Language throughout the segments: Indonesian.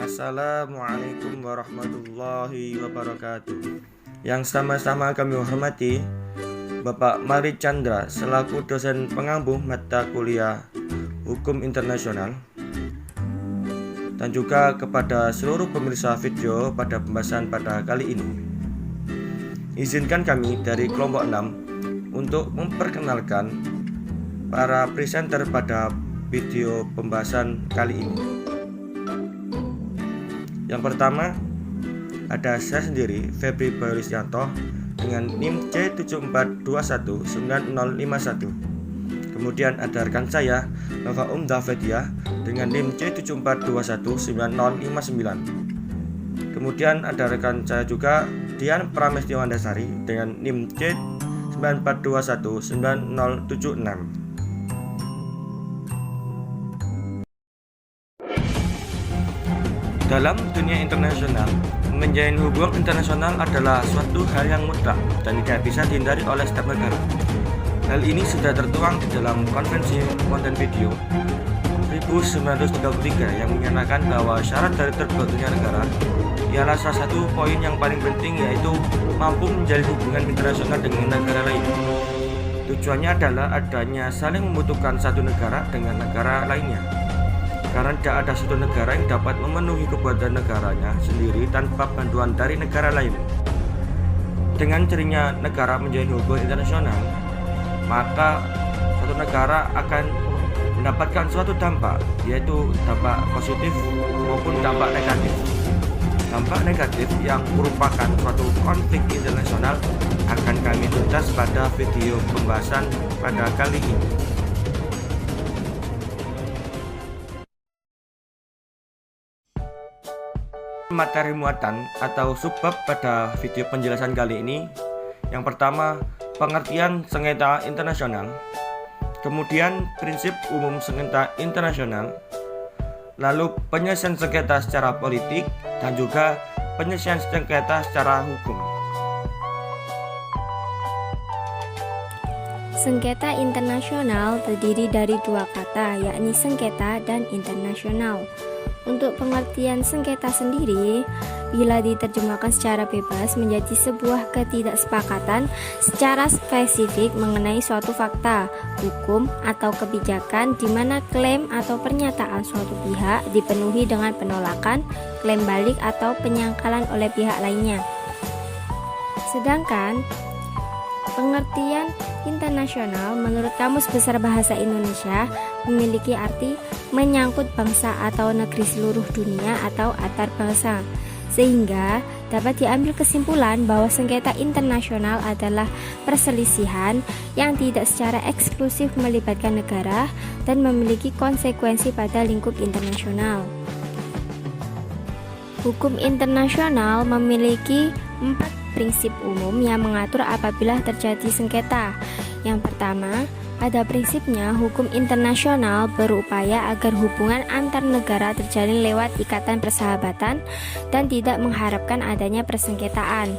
Assalamualaikum warahmatullahi wabarakatuh. Yang sama-sama kami hormati Bapak Mari Chandra selaku dosen pengampu mata kuliah Hukum Internasional, dan juga kepada seluruh pemirsa video pada pembahasan pada kali ini. Izinkan kami dari kelompok 6 untuk memperkenalkan para presenter pada video pembahasan kali ini. Yang pertama ada saya sendiri, Febri Boyrisyanto, dengan NIM C74219051. Kemudian ada rekan saya, Nova Davedia, dengan NIM C74219059. Kemudian ada rekan saya juga, Dian Pramestiwan Dasari, dengan NIM C74219076. Dalam dunia internasional, menjalin hubungan internasional adalah suatu hal yang mutlak dan tidak bisa dihindari oleh setiap negara. Hal ini sudah tertuang di dalam Konvensi Montevideo 1933 yang menyatakan bahwa syarat dari terbentuknya negara ialah salah satu poin yang paling penting, yaitu mampu menjalin hubungan internasional dengan negara lain. Tujuannya adalah adanya saling membutuhkan satu negara dengan negara lainnya, karena tidak ada satu negara yang dapat memenuhi kebutuhan negaranya sendiri tanpa bantuan dari negara lain. Dengan cirinya negara menjalin hubungan internasional, maka suatu negara akan mendapatkan suatu dampak, yaitu dampak positif maupun dampak negatif. Dampak negatif yang merupakan suatu konflik internasional akan kami tuntas pada video pembahasan pada kali ini. Materi muatan atau subbab pada video penjelasan kali ini, yang pertama pengertian sengketa internasional, kemudian prinsip umum sengketa internasional, lalu penyelesaian sengketa secara politik, dan juga penyelesaian sengketa secara hukum. Sengketa internasional terdiri dari dua kata, yakni sengketa dan internasional. Untuk pengertian sengketa sendiri, bila diterjemahkan secara bebas menjadi sebuah ketidaksepakatan secara spesifik mengenai suatu fakta, hukum, atau kebijakan di mana klaim atau pernyataan suatu pihak dipenuhi dengan penolakan, klaim balik, atau penyangkalan oleh pihak lainnya. Sedangkan pengertian internasional menurut Kamus Besar Bahasa Indonesia memiliki arti menyangkut bangsa atau negeri seluruh dunia atau antar bangsa, sehingga dapat diambil kesimpulan bahwa sengketa internasional adalah perselisihan yang tidak secara eksklusif melibatkan negara dan memiliki konsekuensi pada lingkup internasional. Hukum internasional memiliki 4 prinsip umum yang mengatur apabila terjadi sengketa. Yang pertama, pada prinsipnya hukum internasional berupaya agar hubungan antar negara terjalin lewat ikatan persahabatan dan tidak mengharapkan adanya persengketaan.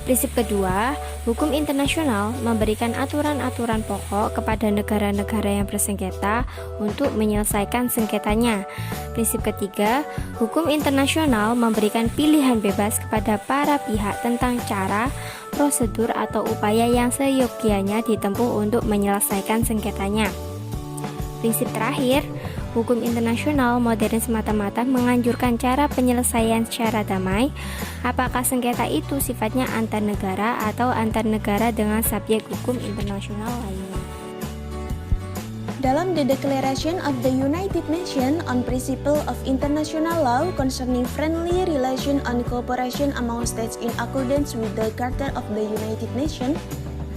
Prinsip kedua, hukum internasional memberikan aturan-aturan pokok kepada negara-negara yang bersengketa untuk menyelesaikan sengketanya. Prinsip ketiga, hukum internasional memberikan pilihan bebas kepada para pihak tentang cara, prosedur, atau upaya yang seyogyanya ditempuh untuk menyelesaikan sengketanya. Prinsip terakhir, hukum internasional modern semata-mata menganjurkan cara penyelesaian secara damai, apakah sengketa itu sifatnya antar negara atau antar negara dengan subjek hukum internasional lainnya. Dalam The Declaration of the United Nations on Principle of International Law concerning friendly relation and cooperation among states in accordance with the Charter of the United Nations,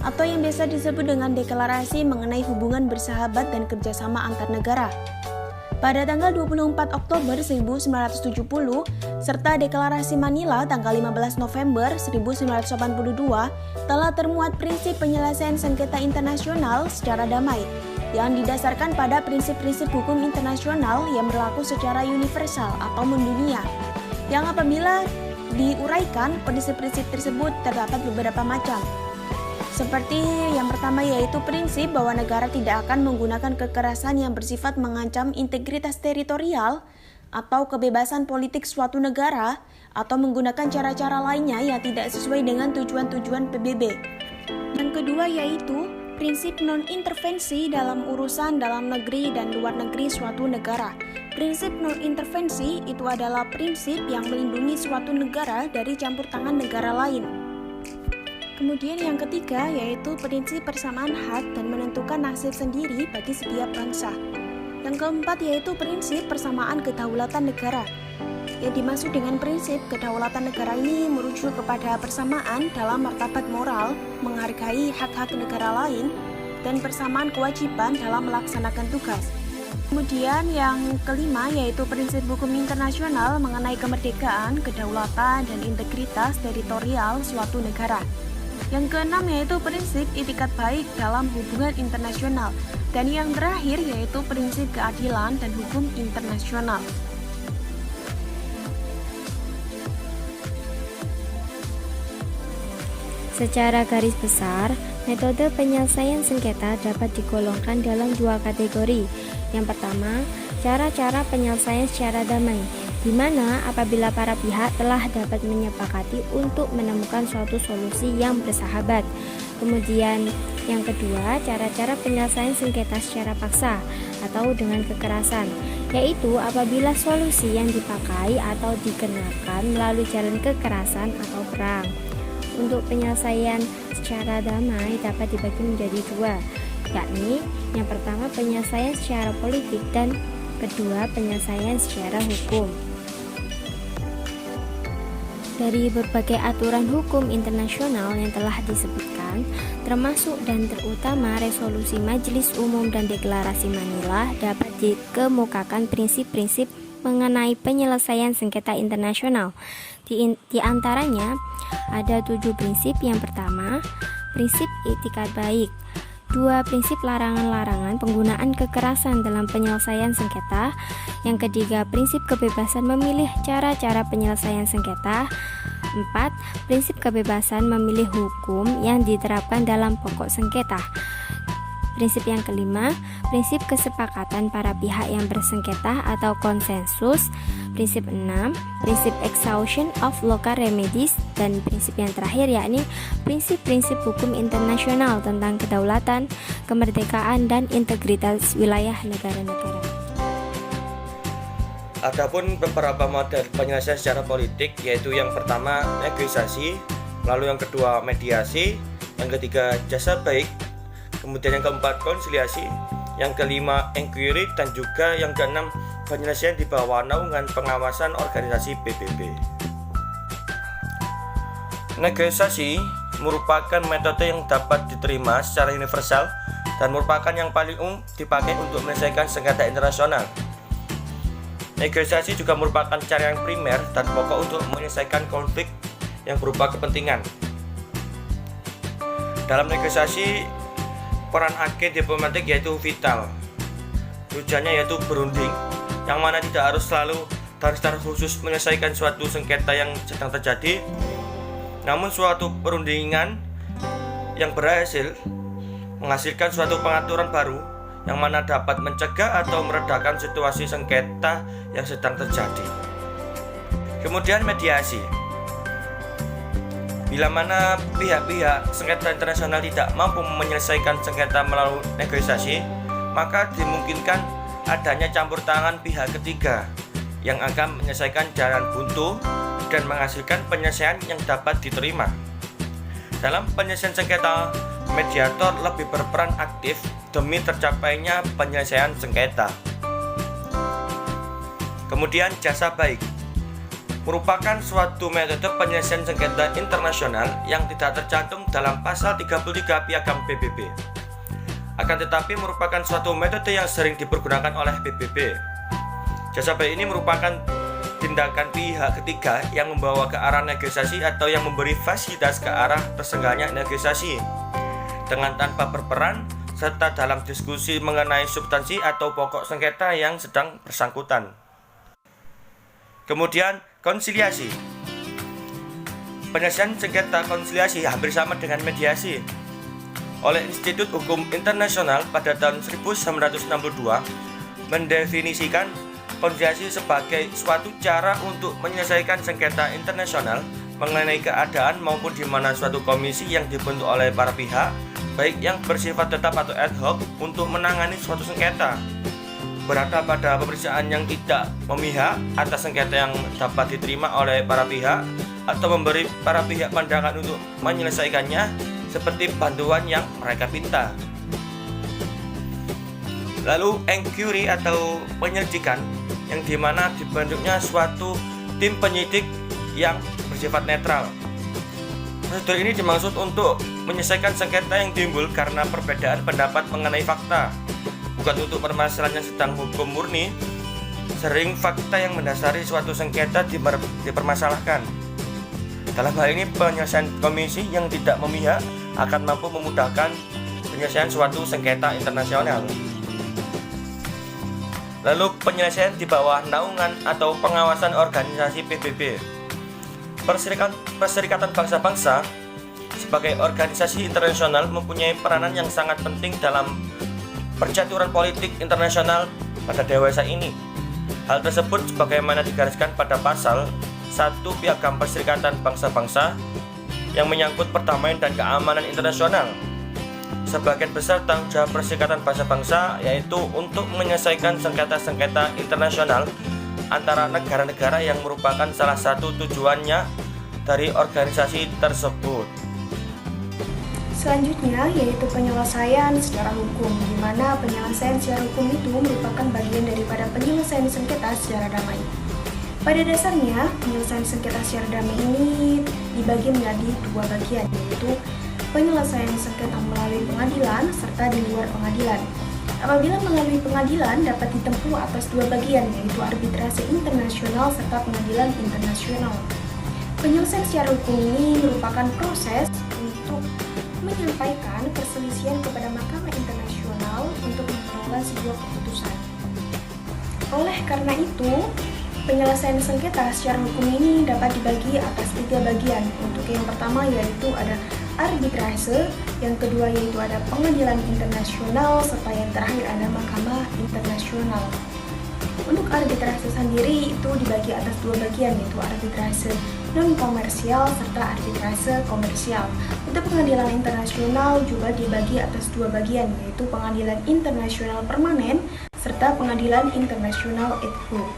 atau yang biasa disebut dengan deklarasi mengenai hubungan bersahabat dan kerjasama antar negara, pada tanggal 24 Oktober 1970, serta Deklarasi Manila tanggal 15 November 1982, telah termuat prinsip penyelesaian sengketa internasional secara damai, yang didasarkan pada prinsip-prinsip hukum internasional yang berlaku secara universal atau mendunia, yang apabila diuraikan, prinsip-prinsip tersebut terdapat beberapa macam. Seperti yang pertama, yaitu prinsip bahwa negara tidak akan menggunakan kekerasan yang bersifat mengancam integritas teritorial atau kebebasan politik suatu negara, atau menggunakan cara-cara lainnya yang tidak sesuai dengan tujuan-tujuan PBB. Yang kedua yaitu prinsip non-intervensi dalam urusan dalam negeri dan luar negeri suatu negara. Prinsip non-intervensi itu adalah prinsip yang melindungi suatu negara dari campur tangan negara lain. Kemudian yang ketiga yaitu prinsip persamaan hak dan menentukan nasib sendiri bagi setiap bangsa. Yang keempat yaitu prinsip persamaan kedaulatan negara. Yang dimaksud dengan prinsip kedaulatan negara ini merujuk kepada persamaan dalam martabat moral, menghargai hak-hak negara lain, dan persamaan kewajiban dalam melaksanakan tugas. Kemudian yang kelima yaitu prinsip hukum internasional mengenai kemerdekaan, kedaulatan, dan integritas teritorial suatu negara. Yang keenam yaitu prinsip itikat baik dalam hubungan internasional. Dan yang terakhir yaitu prinsip keadilan dan hukum internasional. Secara garis besar, metode penyelesaian sengketa dapat digolongkan dalam dua kategori. Yang pertama, cara-cara penyelesaian secara damai, di mana apabila para pihak telah dapat menyepakati untuk menemukan suatu solusi yang bersahabat. Kemudian, yang kedua, cara-cara penyelesaian sengketa secara paksa atau dengan kekerasan, yaitu apabila solusi yang dipakai atau dikenakan melalui jalan kekerasan atau perang. Untuk penyelesaian secara damai dapat dibagi menjadi dua, yakni yang pertama penyelesaian secara politik dan kedua penyelesaian secara hukum. Dari berbagai aturan hukum internasional yang telah disebutkan, termasuk dan terutama resolusi Majelis Umum dan Deklarasi Manila, dapat dikemukakan prinsip-prinsip mengenai penyelesaian sengketa internasional. Di antaranya ada 7 prinsip. Yang pertama, prinsip itikat baik. 2. Prinsip larangan-larangan penggunaan kekerasan dalam penyelesaian sengketa. Yang ketiga, prinsip kebebasan memilih cara-cara penyelesaian sengketa. 4. Prinsip kebebasan memilih hukum yang diterapkan dalam pokok sengketa. Prinsip yang kelima, prinsip kesepakatan para pihak yang bersengketa atau konsensus. Prinsip 6, prinsip exhaustion of local remedies. Dan prinsip yang terakhir yakni prinsip-prinsip hukum internasional tentang kedaulatan, kemerdekaan, dan integritas wilayah negara-negara. Adapun beberapa model penyelesaian secara politik, yaitu yang pertama negosiasi, lalu yang kedua mediasi, yang ketiga jasa baik, kemudian yang keempat konsiliasi, yang kelima inquiry, dan juga yang keenam penyelesaian di bawah naungan pengawasan organisasi PBB. Negosiasi merupakan metode yang dapat diterima secara universal dan merupakan yang paling umum dipakai untuk menyelesaikan sengketa internasional. Negosiasi juga merupakan cara yang primer dan pokok untuk menyelesaikan konflik yang berupa kepentingan. Dalam negosiasi, peran agen diplomatik yaitu vital. Tujuannya yaitu berunding, yang mana tidak harus selalu dan secara khusus menyelesaikan suatu sengketa yang sedang terjadi, namun suatu perundingan yang berhasil menghasilkan suatu pengaturan baru yang mana dapat mencegah atau meredakan situasi sengketa yang sedang terjadi. Kemudian mediasi. Bila mana pihak-pihak sengketa internasional tidak mampu menyelesaikan sengketa melalui negosiasi, maka dimungkinkan adanya campur tangan pihak ketiga yang akan menyelesaikan jalan buntu dan menghasilkan penyelesaian yang dapat diterima. Dalam penyelesaian sengketa, mediator lebih berperan aktif demi tercapainya penyelesaian sengketa. Kemudian jasa baik merupakan suatu metode penyelesaian sengketa internasional yang tidak tercantum dalam pasal 33 Piagam PBB. Akan tetapi merupakan suatu metode yang sering dipergunakan oleh PBB. Jasa baik ini merupakan tindakan pihak ketiga yang membawa ke arah negosiasi atau yang memberi fasilitas ke arah terselenggaranya negosiasi dengan tanpa berperan serta dalam diskusi mengenai substansi atau pokok sengketa yang sedang bersangkutan. Kemudian konsiliasi. Penyelesaian sengketa konsiliasi hampir sama dengan mediasi. Oleh Institut Hukum Internasional pada tahun 1962 mendefinisikan konsilisasi sebagai suatu cara untuk menyelesaikan sengketa internasional mengenai keadaan maupun di mana suatu komisi yang dibentuk oleh para pihak, baik yang bersifat tetap atau ad hoc, untuk menangani suatu sengketa. Berada pada pemeriksaan yang tidak memihak atas sengketa yang dapat diterima oleh para pihak, atau memberi para pihak pandangan untuk menyelesaikannya seperti bantuan yang mereka minta. Lalu inquiry atau penyelidikan, yang dimana dibentuknya suatu tim penyidik yang bersifat netral. Prosedur ini dimaksud untuk menyelesaikan sengketa yang timbul karena perbedaan pendapat mengenai fakta, bukan untuk permasalahan yang sedang hukum murni. Sering fakta yang mendasari suatu sengketa dipermasalahkan. Dalam hal ini, penyelesaian komisi yang tidak memihak akan mampu memudahkan penyelesaian suatu sengketa internasional. Lalu penyelesaian di bawah naungan atau pengawasan organisasi PBB. Perserikatan Bangsa-Bangsa sebagai organisasi internasional mempunyai peranan yang sangat penting dalam percaturan politik internasional pada dewasa ini. Hal tersebut sebagaimana digariskan pada pasal 1 Piagam Perserikatan Bangsa-Bangsa yang menyangkut perdamaian dan keamanan internasional. Sebagian besar tanggung jawab Perserikatan Bangsa-Bangsa yaitu untuk menyelesaikan sengketa-sengketa internasional antara negara-negara yang merupakan salah satu tujuannya dari organisasi tersebut. Selanjutnya yaitu penyelesaian secara hukum, di mana penyelesaian secara hukum itu merupakan bagian daripada penyelesaian sengketa secara damai. Pada dasarnya, penyelesaian sengketa secara damai ini dibagi menjadi dua bagian, yaitu penyelesaian sengketa melalui pengadilan serta di luar pengadilan. Apabila melalui pengadilan dapat ditempuh atas dua bagian, yaitu arbitrase internasional serta pengadilan internasional. Penyelesaian secara hukum ini merupakan proses untuk menyampaikan perselisihan kepada Mahkamah Internasional untuk memperoleh sebuah keputusan. Oleh karena itu, penyelesaian sengketa secara hukum ini dapat dibagi atas tiga bagian. Untuk yang pertama yaitu ada arbitrase, yang kedua yaitu ada pengadilan internasional, serta yang terakhir ada Mahkamah Internasional. Untuk arbitrase sendiri itu dibagi atas dua bagian, yaitu arbitrase non-komersial serta arbitrase komersial. Untuk pengadilan internasional juga dibagi atas dua bagian, yaitu pengadilan internasional permanen serta pengadilan internasional ad hoc.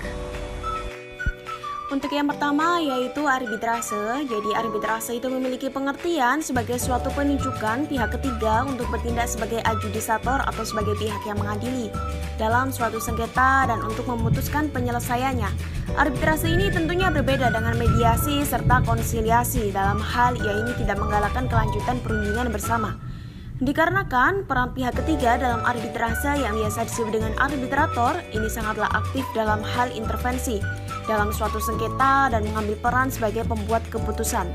Untuk yang pertama yaitu arbitrase. Jadi arbitrase itu memiliki pengertian sebagai suatu penunjukan pihak ketiga untuk bertindak sebagai adjudisator atau sebagai pihak yang mengadili dalam suatu sengketa dan untuk memutuskan penyelesaiannya. Arbitrase ini tentunya berbeda dengan mediasi serta konsiliasi. Dalam hal ia ini tidak menggalakkan kelanjutan perundingan bersama. Dikarenakan peran pihak ketiga dalam arbitrase yang biasa disebut dengan arbitrator ini sangatlah aktif dalam hal intervensi dalam suatu sengketa dan mengambil peran sebagai pembuat keputusan.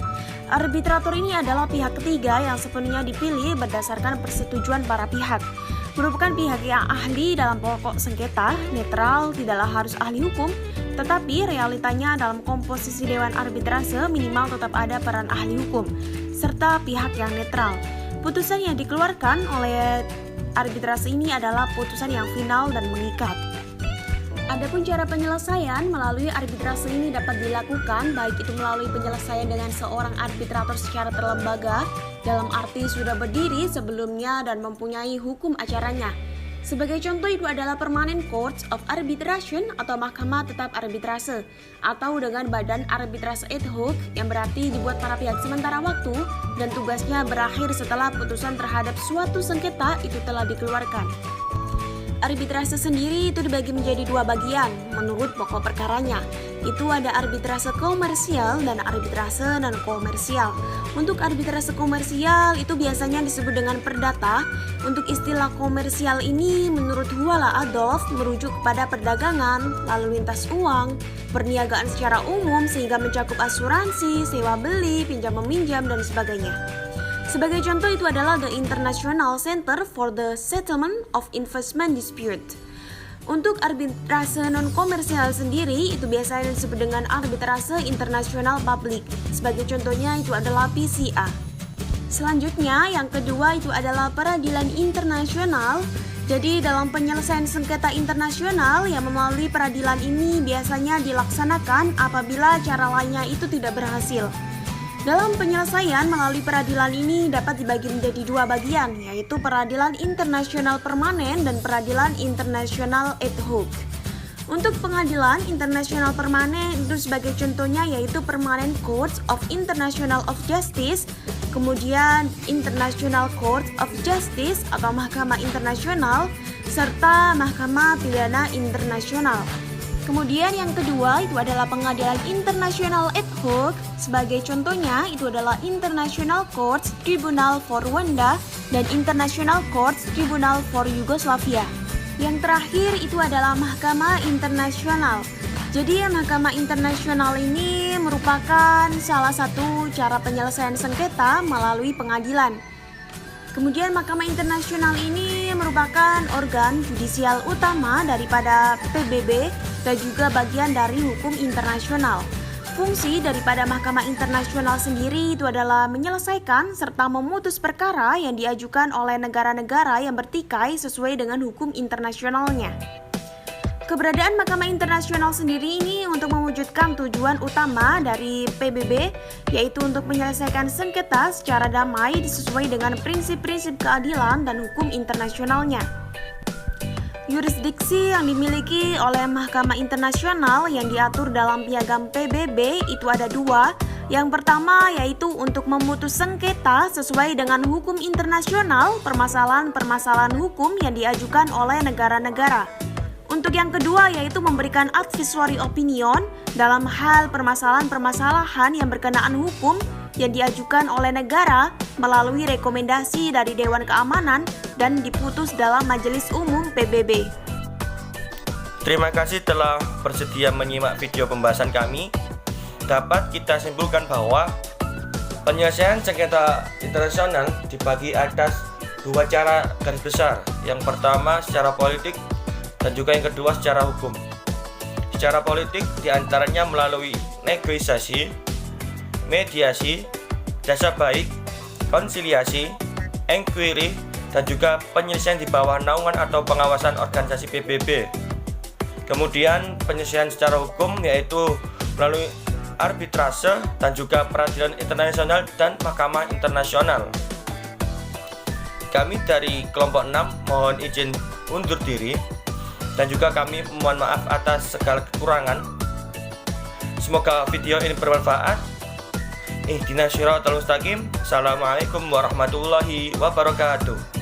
Arbitrator ini adalah pihak ketiga yang sepenuhnya dipilih berdasarkan persetujuan para pihak. Merupakan pihak yang ahli dalam pokok sengketa, netral, tidaklah harus ahli hukum, tetapi realitanya dalam komposisi dewan arbitrase minimal tetap ada peran ahli hukum, serta pihak yang netral. Putusan yang dikeluarkan oleh arbitrase ini adalah putusan yang final dan mengikat. Adapun cara penyelesaian melalui arbitrase ini dapat dilakukan baik itu melalui penyelesaian dengan seorang arbitrator secara terlembaga, dalam arti sudah berdiri sebelumnya dan mempunyai hukum acaranya. Sebagai contoh itu adalah Permanent Courts of Arbitration atau Mahkamah Tetap Arbitrase, atau dengan Badan Arbitrase ad hoc yang berarti dibuat para pihak sementara waktu dan tugasnya berakhir setelah putusan terhadap suatu sengketa itu telah dikeluarkan. Arbitrase sendiri itu dibagi menjadi dua bagian menurut pokok perkaranya. Itu ada arbitrase komersial dan arbitrase non-komersial. Untuk arbitrase komersial itu biasanya disebut dengan perdata. Untuk istilah komersial ini menurut Huala Adolf merujuk kepada perdagangan, lalu lintas uang, perniagaan secara umum sehingga mencakup asuransi, sewa beli, pinjam meminjam dan sebagainya. Sebagai contoh itu adalah the International Center for the Settlement of Investment Dispute. Untuk arbitrase non-komersial sendiri itu biasanya disebut dengan arbitrase internasional publik. Sebagai contohnya itu adalah PCA. Selanjutnya yang kedua itu adalah peradilan internasional Jadi dalam penyelesaian sengketa internasional yang melalui peradilan ini biasanya dilaksanakan apabila cara lainnya itu tidak berhasil. Dalam penyelesaian melalui peradilan ini dapat dibagi menjadi dua bagian, yaitu peradilan internasional permanen dan peradilan internasional ad hoc. Untuk pengadilan internasional permanen itu sebagai contohnya yaitu Permanent Courts of International of Justice, kemudian International Court of Justice atau Mahkamah Internasional, serta Mahkamah Pidana Internasional. Kemudian yang kedua itu adalah pengadilan internasional ad hoc, sebagai contohnya itu adalah International Courts Tribunal for Rwanda dan International Courts Tribunal for Yugoslavia. Yang terakhir itu adalah Mahkamah Internasional. Jadi Mahkamah Internasional ini merupakan salah satu cara penyelesaian sengketa melalui pengadilan. Kemudian Mahkamah Internasional ini merupakan organ judisial utama daripada PBB dan juga bagian dari hukum internasional. Fungsi daripada Mahkamah Internasional sendiri itu adalah menyelesaikan serta memutus perkara yang diajukan oleh negara-negara yang bertikai sesuai dengan hukum internasionalnya. Keberadaan Mahkamah Internasional sendiri ini untuk mewujudkan tujuan utama dari PBB, yaitu untuk menyelesaikan sengketa secara damai sesuai dengan prinsip-prinsip keadilan dan hukum internasionalnya. Yurisdiksi yang dimiliki oleh Mahkamah Internasional yang diatur dalam piagam PBB itu ada dua. Yang pertama yaitu untuk memutus sengketa sesuai dengan hukum internasional permasalahan-permasalahan hukum yang diajukan oleh negara-negara. Untuk yang kedua yaitu memberikan advisory opinion dalam hal permasalahan-permasalahan yang berkenaan hukum yang diajukan oleh negara melalui rekomendasi dari Dewan Keamanan dan diputus dalam Majelis Umum PBB. Terima kasih telah bersedia menyimak video pembahasan kami. Dapat kita simpulkan bahwa penyelesaian sengketa internasional dibagi atas dua cara garis besar. Yang pertama secara politik dan juga yang kedua secara hukum. Secara politik diantaranya melalui negosiasi, mediasi, jasa baik, konsiliasi, inquiry, dan juga penyelesaian di bawah naungan atau pengawasan organisasi PBB. Kemudian penyelesaian secara hukum yaitu melalui arbitrase dan juga peradilan internasional dan mahkamah internasional. Kami dari kelompok 6 mohon izin undur diri dan juga kami mohon maaf atas segala kekurangan. Semoga video ini bermanfaat. Ihdinas siratal mustaqim. Assalamualaikum warahmatullahi wabarakatuh.